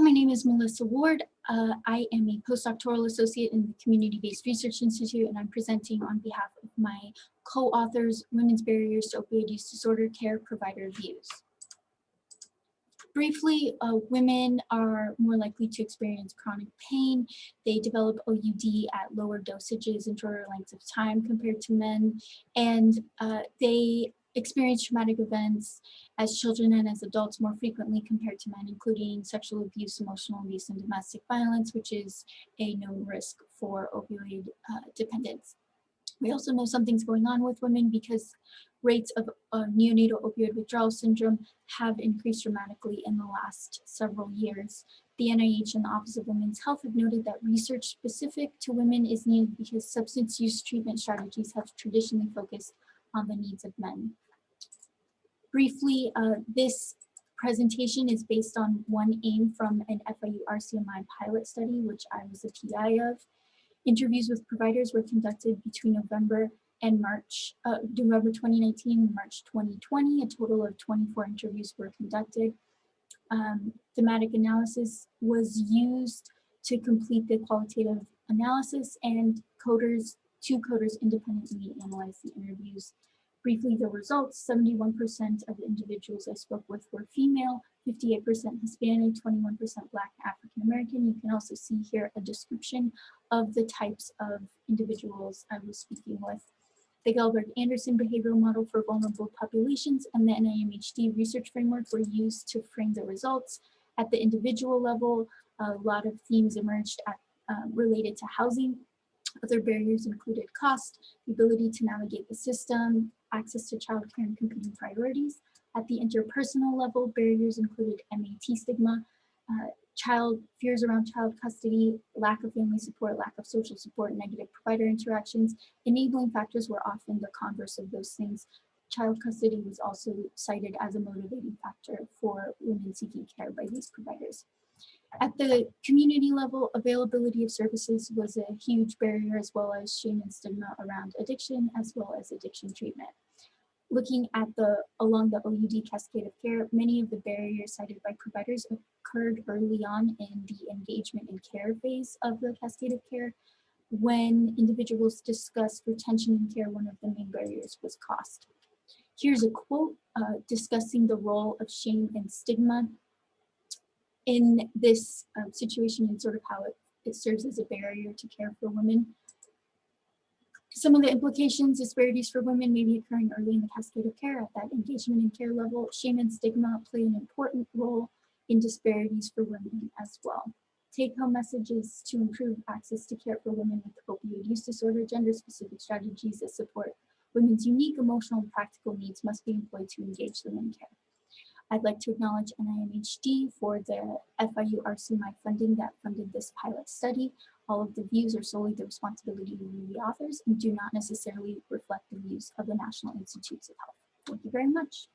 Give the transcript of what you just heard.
my name is Melissa Ward. I am a postdoctoral associate in the Community-Based Research Institute, and I'm presenting on behalf of my co-authors, Women's Barriers to Opioid Use Disorder Care Provider Views. Briefly, women are more likely to experience chronic pain. They develop OUD at lower dosages and shorter lengths of time compared to men, and they experience traumatic events as children and as adults more frequently compared to men, including sexual abuse, emotional abuse, and domestic violence, which is a known risk for opioid dependence. We also know something's going on with women because rates of neonatal opioid withdrawal syndrome have increased dramatically in the last several years. The NIH and the Office of Women's Health have noted that research specific to women is needed because substance use treatment strategies have traditionally focused on the needs of men. Briefly, this presentation is based on one aim from an FIU RCMI pilot study, which I was a PI of. Interviews with providers were conducted between November 2019 and March 2020. A total of 24 interviews were conducted. Thematic analysis was used to complete the qualitative analysis, and two coders independently analyzed the interviews. Briefly, the results: 71% of the individuals I spoke with were female, 58% Hispanic, 21% Black, African American. You can also see here a description of the types of individuals I was speaking with. The Gilbert-Anderson behavioral model for vulnerable populations and the NIMHD research framework were used to frame the results. At the individual level, a lot of themes emerged related to housing. Other barriers included cost, the ability to navigate the system, access to childcare, and competing priorities. At the interpersonal level, barriers included MAT stigma, fears around child custody, lack of family support, lack of social support, negative provider interactions. Enabling factors were often the converse of those things. Child custody was also cited as a motivating factor for women seeking care by these providers. At the community level, availability of services was a huge barrier, as well as shame and stigma around addiction, as well as addiction treatment. Looking at along the OUD cascade of care, many of the barriers cited by providers occurred early on in the engagement and care phase of the cascade of care. When individuals discussed retention in care, one of the main barriers was cost. Here's a quote discussing the role of shame and stigma in this situation and sort of how it serves as a barrier to care for women. Some of the implications: disparities for women may be occurring early in the cascade of care. At that engagement and care level, shame and stigma play an important role in disparities for women as well. Take-home messages: to improve access to care for women with opioid use disorder, gender-specific strategies that support women's unique emotional and practical needs must be employed to engage them in care. I'd like to acknowledge NIMHD for the FIU RCMI funding that funded this pilot study. All of the views are solely the responsibility of the authors and do not necessarily reflect the views of the National Institutes of Health. Thank you very much.